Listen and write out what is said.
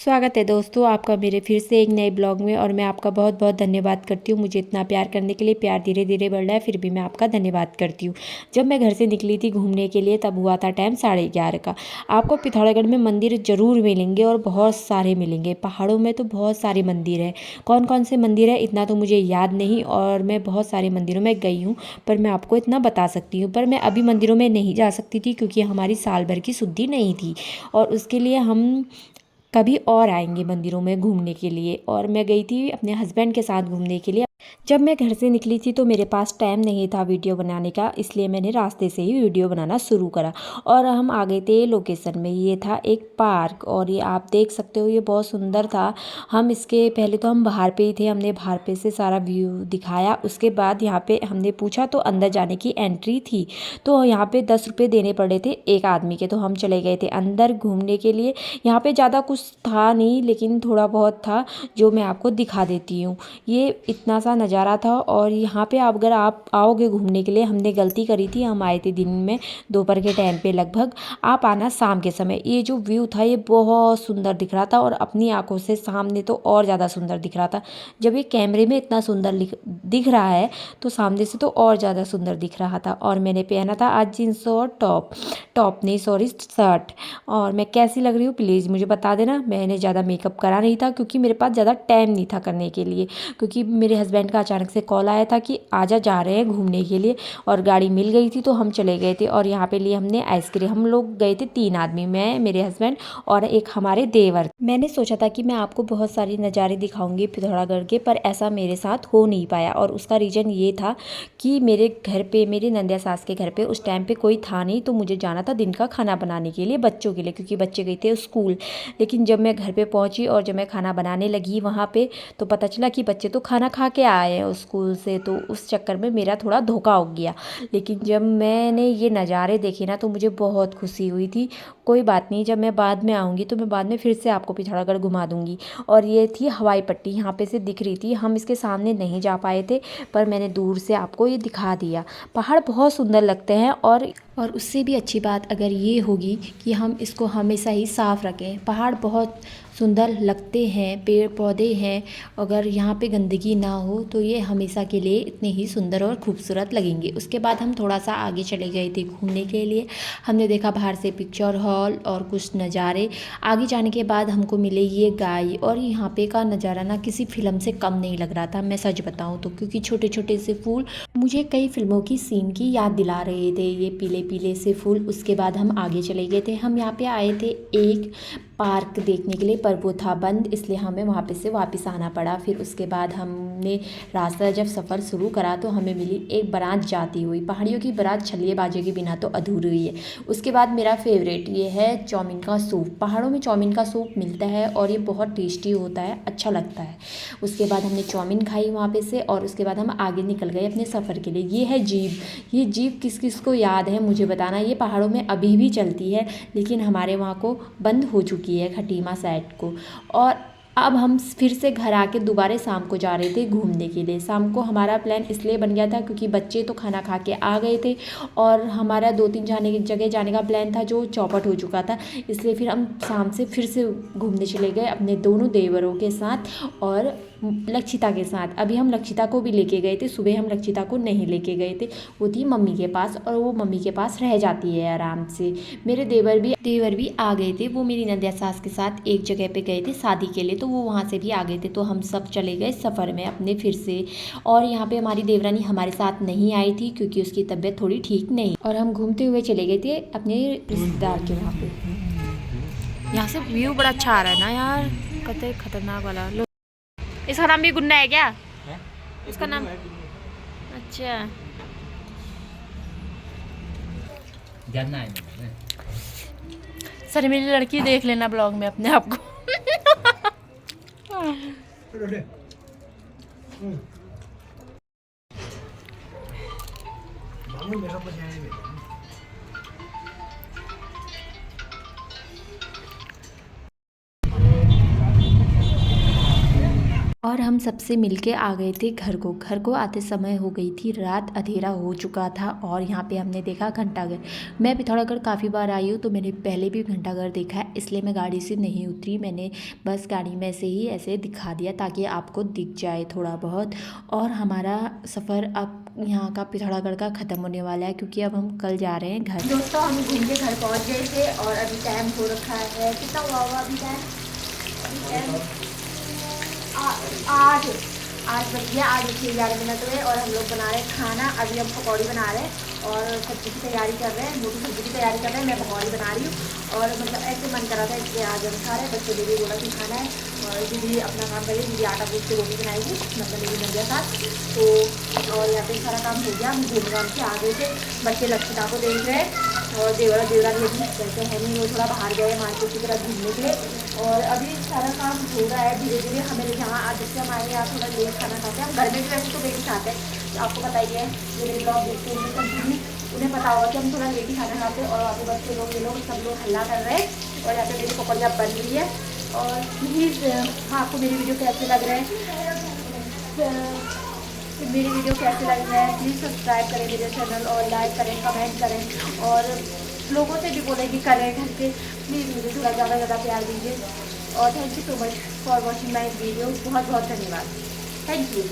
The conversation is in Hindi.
स्वागत है दोस्तों आपका मेरे फिर से एक नए ब्लॉग में। और मैं आपका बहुत बहुत धन्यवाद करती हूँ मुझे इतना प्यार करने के लिए। प्यार धीरे धीरे बढ़ रहा है, फिर भी मैं आपका धन्यवाद करती हूँ। जब मैं घर से निकली थी घूमने के लिए तब हुआ था टाइम 11:30 का। आपको पिथौरागढ़ में मंदिर ज़रूर मिलेंगे और बहुत सारे मिलेंगे। पहाड़ों में तो बहुत सारे मंदिर हैं। कौन कौन से मंदिर है इतना तो मुझे याद नहीं, और मैं बहुत सारे मंदिरों में गई हूँ, पर मैं आपको इतना बता सकती हूँ। पर मैं अभी मंदिरों में नहीं जा सकती थी क्योंकि हमारी साल भर की शुद्धि नहीं थी, और उसके लिए हम कभी और आएंगे मंदिरों में घूमने के लिए। और मैं गई थी अपने हस्बैंड के साथ घूमने के लिए। जब मैं घर से निकली थी तो मेरे पास टाइम नहीं था वीडियो बनाने का, इसलिए मैंने रास्ते से ही वीडियो बनाना शुरू करा। और हम आ गए थे लोकेशन में। ये था एक पार्क, और ये आप देख सकते हो ये बहुत सुंदर था। हम इसके पहले तो हम बाहर पे ही थे, हमने बाहर पे से सारा व्यू दिखाया। उसके बाद यहाँ पे हमने पूछा तो अंदर जाने की एंट्री थी, तो यहाँ पे 10 रुपये देने पड़े थे एक आदमी के। तो हम चले गए थे अंदर घूमने के लिए। यहाँ पे ज़्यादा कुछ था नहीं, लेकिन थोड़ा बहुत था जो मैं आपको दिखा देती हूँ। ये इतना सा नज़ारा था। और यहाँ पे अगर आप आओगे घूमने के लिए, हमने गलती करी थी, हम आए थे दिन में दोपहर के टाइम पे लगभग। आप आना शाम के समय। ये जो व्यू था ये बहुत सुंदर दिख रहा था, और अपनी आंखों से सामने तो और ज़्यादा सुंदर दिख रहा था। जब ये कैमरे में इतना सुंदर दिख रहा है तो सामने से तो और ज़्यादा सुंदर दिख रहा था। और मैंने पहना था आज जींस और टॉप नहीं सॉरी शर्ट। और मैं कैसी लग रही हूँ प्लीज़ मुझे बता देना। मैंने ज़्यादा मेकअप करा नहीं था क्योंकि मेरे पास ज़्यादा टाइम नहीं था करने के लिए, क्योंकि मेरे हस्बैंड का अचानक से कॉल आया था कि आजा जा रहे हैं घूमने के लिए, और गाड़ी मिल गई थी तो हम चले गए थे। और यहाँ पे लिए हमने आइसक्रीम। हम लोग गए थे 3 आदमी, मैं, मेरे हस्बैंड और एक हमारे देवर। मैंने सोचा था कि मैं आपको बहुत सारी नज़ारे दिखाऊंगी पिथौरागढ़ के, पर ऐसा मेरे साथ हो नहीं पाया। और उसका रीज़न ये था कि मेरे घर पे, मेरी नंदिया सास के घर पे उस टाइम पे कोई था नहीं, तो मुझे जाना था दिन का खाना बनाने के लिए बच्चों के लिए, क्योंकि बच्चे गए थे स्कूल। लेकिन जब मैं घर पे पहुंची और जब मैं खाना बनाने लगी वहाँ पे, तो पता चला कि बच्चे तो खाना खा के आए हैं स्कूल से, तो उस चक्कर में मेरा थोड़ा धोखा हो गया। लेकिन जब मैंने ये नज़ारे देखे ना तो मुझे बहुत खुशी हुई थी। कोई बात नहीं, जब मैं बाद में आऊँगी तो मैं बाद में फिर से आपको पिथौरागढ़ घुमा दूँगी। और ये थी हवाई पट्टी, यहाँ पे से दिख रही थी। हम इसके सामने नहीं जा पाए थे, पर मैंने दूर से आपको ये दिखा दिया। पहाड़ बहुत सुंदर लगते हैं। और उससे भी अच्छी बात अगर ये होगी कि हम इसको हमेशा ही साफ़ रखें। पहाड़ बहुत सुंदर लगते हैं, पेड़ पौधे हैं, अगर यहाँ पे गंदगी ना हो तो ये हमेशा के लिए इतने ही सुंदर और खूबसूरत लगेंगे। उसके बाद हम थोड़ा सा आगे चले गए थे घूमने के लिए। हमने देखा बाहर से पिक्चर हॉल और कुछ नज़ारे। आगे जाने के बाद हमको मिले ये गाय, और यहाँ पे का नज़ारा ना किसी फिल्म से कम नहीं लग रहा था, मैं सच बताऊँ तो, क्योंकि छोटे छोटे से फूल मुझे कई फिल्मों की सीन की याद दिला रहे थे, ये पीले पीले से फूल। उसके बाद हम आगे चले गए थे। हम यहाँ पे आए थे एक पार्क देखने के लिए, पर वो था बंद, इसलिए हमें वहाँ पे से वापस आना पड़ा। फिर उसके बाद हमने रास्ता जब सफ़र शुरू करा तो हमें मिली एक बारात जाती हुई। पहाड़ियों की बारात छलिए बाजे के बिना तो अधूरी हुई है। उसके बाद मेरा फेवरेट ये है चाउमीन का सूप। पहाड़ों में चाउमीन का सूप मिलता है और ये बहुत टेस्टी होता है, अच्छा लगता है। उसके बाद हमने चाउमीन खाई वहाँ पे से, और उसके बाद हम आगे निकल गए अपने सफ़र के लिए। ये है जीप। ये जीप किस किस को याद है मुझे बताना। ये पहाड़ों में अभी भी चलती है, लेकिन हमारे वहाँ को बंद हो चुकी है, खटीमा साइड को। और अब हम फिर से घर आके दोबारा शाम को जा रहे थे घूमने के लिए। शाम को हमारा प्लान इसलिए बन गया था क्योंकि बच्चे तो खाना खा के आ गए थे, और हमारा 2-3 जगह जाने का प्लान था जो चौपट हो चुका था। इसलिए फिर हम शाम से फिर से घूमने चले गए अपने दोनों देवरों के साथ और लक्षिता के साथ। अभी हम लक्षिता को भी लेके गए थे, सुबह हम लक्षिता को नहीं लेके गए थे, वो थी मम्मी के पास, और वो मम्मी के पास रह जाती है आराम से। मेरे देवर भी आ गए थे, वो मेरी नंदिया सास के साथ एक जगह पे गए थे शादी के लिए, तो वो वहाँ से भी आ गए थे। तो हम सब चले गए सफ़र में अपने फिर से। और यहाँ पे हमारी देवरानी हमारे साथ नहीं आई थी क्योंकि उसकी तबीयत थोड़ी ठीक नहीं, और हम घूमते हुए चले गए थे अपने रिश्तेदार के वहाँ पे। यहाँ से व्यू बड़ा अच्छा आ रहा है ना यार, कतई खतरनाक वाला। इसका नाम भी गुन्ना है क्या? इसका नाम अच्छा जानना है। सर मेरी लड़की देख लेना ब्लॉग में अपने आप को। और हम सबसे मिलके आ गए थे घर को आते समय हो गई थी रात, अंधेरा हो चुका था। और यहाँ पे हमने देखा घंटाघर। मैं पिथौरागढ़ काफ़ी बार आई हूँ तो मैंने पहले भी घंटाघर देखा है, इसलिए मैं गाड़ी से नहीं उतरी। मैंने बस गाड़ी में से ही ऐसे दिखा दिया ताकि आपको दिख जाए थोड़ा बहुत। और हमारा सफ़र अब यहाँ का पिथौरागढ़ का ख़त्म होने वाला है क्योंकि अब हम कल जा रहे हैं घर। दोस्तों हम घूम के घर पहुँच गए थे और अभी टाइम हो रखा है, कितना हुआ अभी टाइम? 8 बज गया, 8:11 हुए और हम लोग बना रहे हैं खाना। अभी हम पकौड़ी बना रहे हैं और सब्ज़ी की तैयारी कर रहे हैं, मोटी सब्ज़ी की तैयारी कर रहे हैं। मैं पकौड़ी बना रही हूँ और मतलब ऐसे मन कर रहा था इसलिए आज हम खा रहे हैं। बच्चों ने भी बोला कि खाना है और दीदी अपना काम करिए, दीदी आटा गूँथ के रोटी बनाएगी, मतलब मेरी बन गया साथ तो। और यहाँ पे सारा काम हो गया, हम घूम घाम के आ गए थे। बच्चे लक्षिता को देख रहे हैं और देवरा भी वैसे है नहीं, वो थोड़ा बाहर गए मार्केट की तरफ घूमने के लिए। और अभी सारा काम हो रहा है धीरे धीरे। हमें जहाँ आज जैसे हम आए यहाँ थोड़ा लेट खाना खाते हैं, हम घर में भी वैसे तो लेट ही खाते हैं, तो आपको पता ही है जो मेरे ब्लॉग देखते हैं कंटिन्यू, उन्हें पता होगा कि हम थोड़ा लेट ही खाना खाते हैं। और वहाँ पे बच्चे लोग ये लोग सब लोग हल्ला कर रहे हैं और यहाँ पे मेरी पकौड़ियाँ बन रही है। और प्लीज़ हाँ, आपको मेरी वीडियो कैसे लग रहे हैं, मेरी वीडियो कैसे लग रहा है प्लीज़ सब्सक्राइब करें मेरे चैनल और लाइक करें, कमेंट करें और लोगों से भी बोलें कि करें घर पे। प्लीज़ मुझे थोड़ा ज़्यादा प्यार दीजिए और thank you so much for watching my video. बहुत बहुत धन्यवाद, थैंक यू।